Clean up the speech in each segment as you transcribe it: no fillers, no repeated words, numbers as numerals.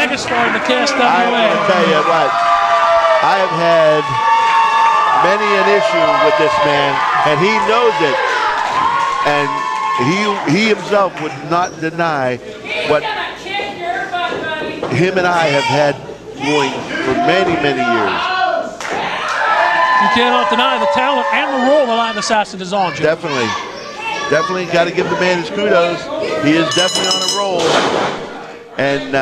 megastar in the KSWA. I'll tell you what, I have had many an issue with this man, and he knows it. And he himself would not deny what him and I have had going for many, many years. You cannot deny the talent and the role the Latin Assassin is on, Jim. Definitely. Definitely got to give the man his kudos. He is definitely on a roll. And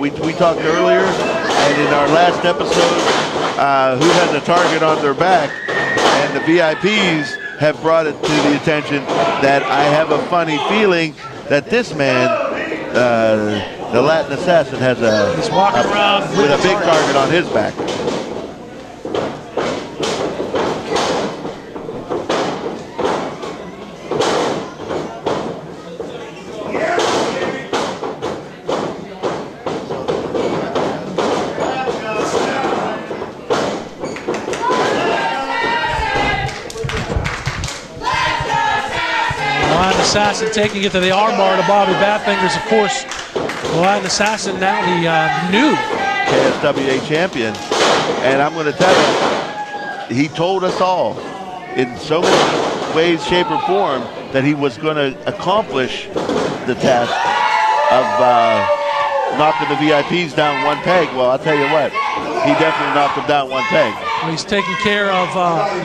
we talked earlier, and in our last episode, who has a target on their back, and the VIPs have brought it to the attention that I have a funny feeling that this man, the Latin Assassin, has He's walking around with a big target on his back. Assassin taking it to the armbar to Bobby Badfingers. Of course, the Latin Assassin now the new KSWA champion. And I'm going to tell you, he told us all in so many ways, shape, or form that he was going to accomplish the task of knocking the VIPs down one peg. Well, I'll tell you what, he definitely knocked them down one peg. He's taking care of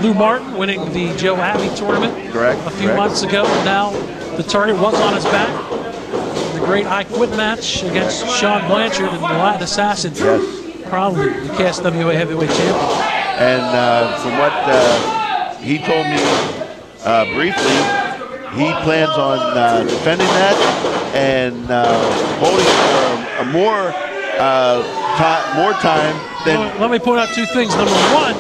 Lou Martin, winning the Joe Abbey tournament a few months ago. And now the target was on his back. The great I Quit match against Sean Blanchard and the Latin Assassin. Yes. Probably the KSWA heavyweight champion. And from what he told me briefly, he plans on defending that and holding for more time. Let me point out two things. Number one,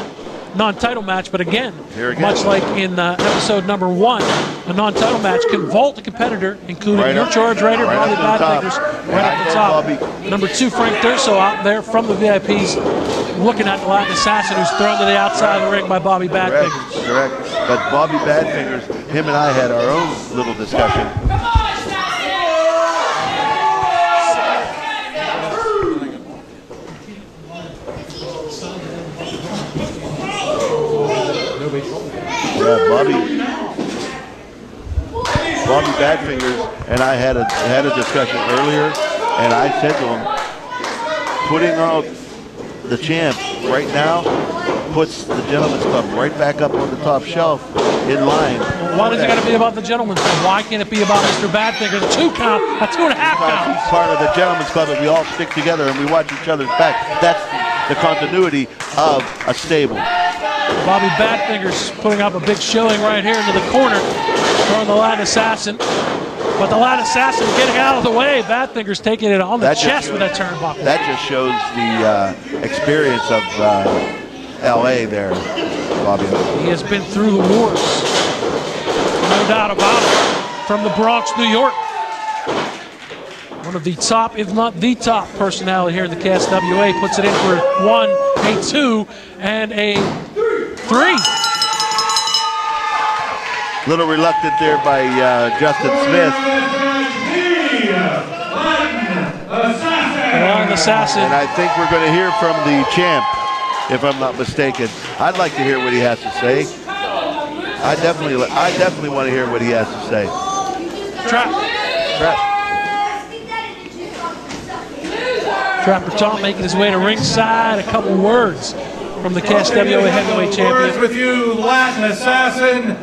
non-title match, but again, much like in episode number 1, a non-title match can vault a competitor, including your Charge Raider, Bobby Badfingers, right up the top. Number 2, Frank Durso out there from the VIPs, looking at the Latin Assassin, who's thrown to the outside of the ring by Bobby Badfingers. Correct. But Bobby Badfingers, him and I had our own little discussion. Yeah, Bobby Badfingers and I had a discussion earlier, and I said to him, putting out the champ right now puts the Gentleman's Club right back up on the top shelf in line. Well, why does it got to be about the Gentleman's Club? Why can't it be about Mr. Badfinger? The 2 count, a 2.5 count. He's part of the Gentleman's Club, and we all stick together and we watch each other's back. That's the continuity of a stable. Bobby Badfingers putting up a big showing right here into the corner, throwing the Latin Assassin. But the Latin Assassin getting out of the way. Badfingers taking it on the chest with that turnbuckle. That just shows the experience of LA there, Bobby. He has been through the wars, no doubt about it, from the Bronx, New York. One of the top, if not the top personality here in the KSWA, puts it in for 1, a 2, and a 3. Little reluctant there by Justin Smith. Latin Assassin. And I think we're going to hear from the champ, if I'm not mistaken. I'd like to hear what he has to say. I definitely want to hear what he has to say. Trapper Tom making his way to ringside. A couple words from the KSWA heavyweight champion. Words with you, Latin Assassin.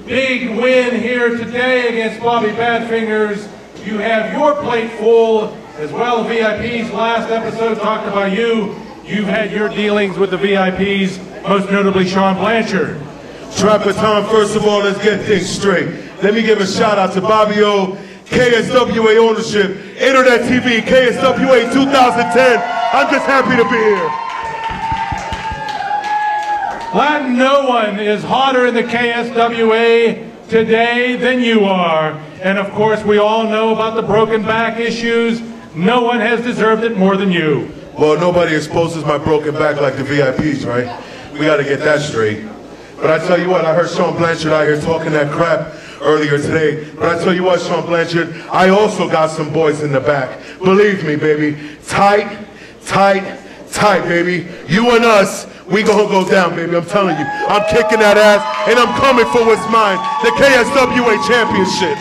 Big win here today against Bobby Badfingers. You have your plate full, as well. VIPs last episode talked about you. You've had your dealings with the VIPs, most notably Sean Blanchard. Trapper Tom, first of all, let's get things straight. Let me give a shout out to Bobby O, KSWA ownership, Internet TV, KSWA 2010. I'm just happy to be here. Latin, no one is hotter in the KSWA today than you are. And of course, we all know about the broken back issues. No one has deserved it more than you. Well, nobody exposes my broken back like the VIPs, right? We got to get that straight. But I tell you what, I heard Sean Blanchard out here talking that crap earlier today. But I tell you what, Sean Blanchard, I also got some boys in the back. Believe me, baby. Tight, tight, tight, baby. You and us, we gonna go down, baby. I'm telling you. I'm kicking that ass, and I'm coming for what's mine. The KSWA Championship.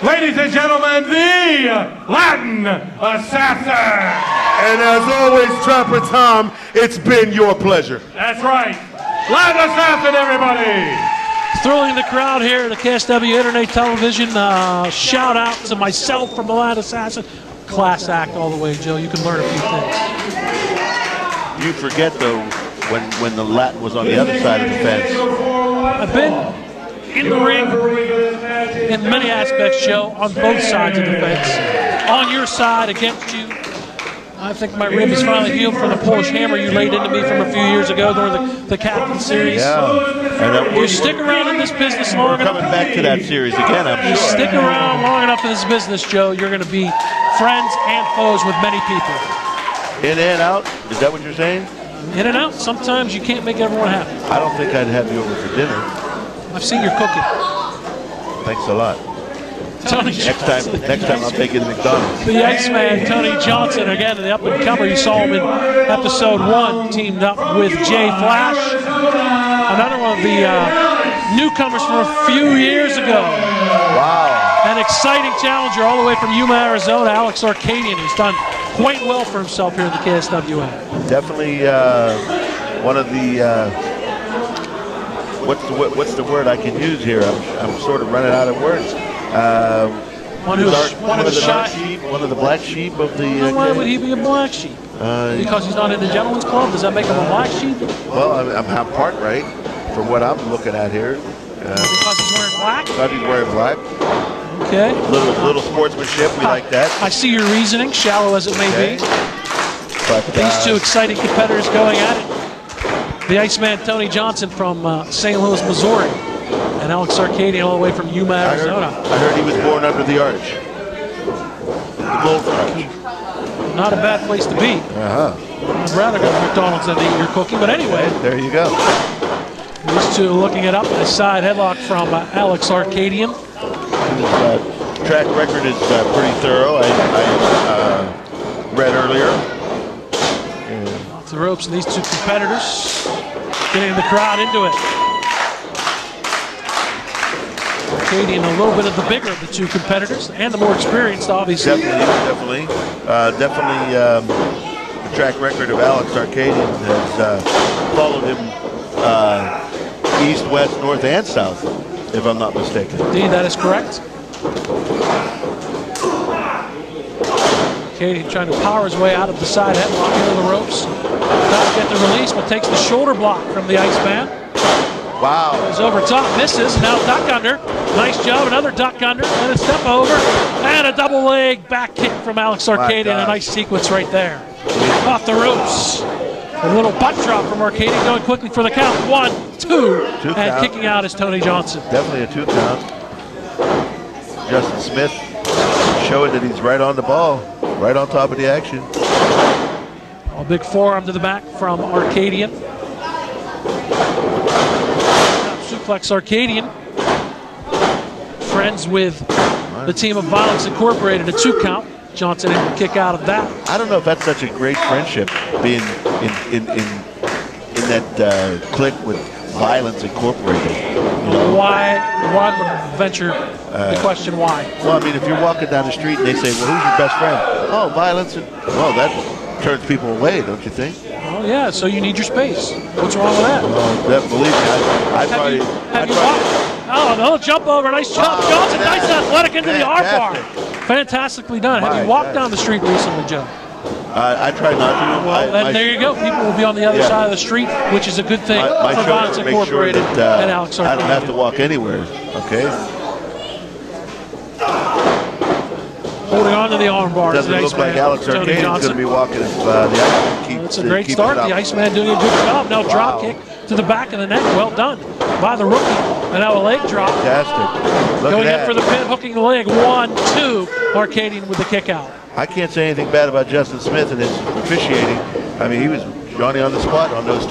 Ladies and gentlemen, the Latin Assassin. And as always, Trapper Tom, it's been your pleasure. That's right. Latin Assassin, everybody. Thrilling the crowd here at the KSW Internet Television. Shout out to myself from the Latin Assassin. Class act all the way, Joe. You can learn a few things. You forget, though, when the Latin was on the other side of the fence. I've been in the ring in many aspects, Joe, on both sides of the fence. On your side, against you. I think my rib is finally healed from the Polish hammer you laid into me from a few years ago during the Captain Series. Yeah. You stick around in this business long enough. Coming back to that series again, I'm You sure. stick around long enough in this business, Joe, you're going to be friends and foes with many people. In and out? Is that what you're saying? In and out. Sometimes you can't make everyone happy. I don't think I'd have you over for dinner. I've seen your cooking. Thanks a lot. Tony Next time I'll take you to McDonald's. The Iceman, Tony Johnson, again, the up-and-comer. You saw him in episode 1, teamed up with Jay Flash. Another one of the newcomers from a few years ago. Wow. An exciting challenger all the way from Yuma, Arizona, Alex Arcadian, who's done quite well for himself here in the KSWA. Definitely one of the, what's the word I can use here? I'm sort of running out of words. One of the black sheep of the. Why would he be a black sheep? Because he's not in the gentleman's club? Does that make him a black sheep? Well, I'm part right from what I'm looking at here. Because he's wearing black? Because he's wearing black. Okay. Little sportsmanship, we like that. I see your reasoning, shallow as it may be. But these two exciting competitors going at it. The Iceman, Tony Johnson from St. Louis, Missouri. And Alex Arcadian all the way from Yuma, Arizona. I heard he was born under the arch. The Golden Arch. Not a bad place to be. I'd rather go to McDonald's than to eat your cookie, but anyway. There you go. These two looking it up. A side headlock from Alex Arcadian. His track record is pretty thorough. I read earlier. Off the ropes, and these two competitors getting the crowd into it. Arcadian, a little bit of the bigger of the two competitors, and the more experienced, obviously. Definitely. The track record of Alex Arcadian has followed him east, west, north, and south, if I'm not mistaken. Indeed, that is correct. Arcadian trying to power his way out of the side headlock into the ropes. Does get the release, but takes the shoulder block from the Iceman. Wow. Goes over top, misses, now duck under. Nice job, another duck under, and a step over, and a double leg back kick from Alex Arcadian. A nice sequence right there. Off the ropes. A little butt drop from Arcadian, going quickly for the count. 1, 2, and count. Kicking out is Tony Johnson. Definitely a 2 count. Justin Smith showing that he's right on the ball, right on top of the action. A big forearm to the back from Arcadian. Suplex Arcadian. Friends with the team of Violence Incorporated, a 2 count. Johnson able to kick out of that. I don't know if that's such a great friendship, being in that clique with Violence Incorporated. You know? Why venture the question why? Well, I mean, if you're walking down the street and they say, well, who's your best friend? Oh, Violence. Well, that turns people away, don't you think? Oh, yeah, so you need your space. What's wrong with that? Believe me, I tried. Oh, no, jump over, nice jump. Johnson, nice athletic into the arm bar. Fantastically done. Have you walked down the street recently, Joe? I try not to. Well, then there you go. People will be on the other side of the street, which is a good thing for Violence Incorporated and Alex Arcadian. I don't have to walk anywhere, okay? Holding on to the arm bar. Doesn't look like Alex Arcadian's going to be walking if the Iceman keeps. It's a great start. The Iceman doing a good job. Now drop kick to the back of the neck. Well done by the rookie. And now a leg drop. Fantastic. Going in for the pin, hooking the leg. 1, 2. Arcadian with the kick out. I can't say anything bad about Justin Smith and his officiating. I mean, he was Johnny on the spot on those 2.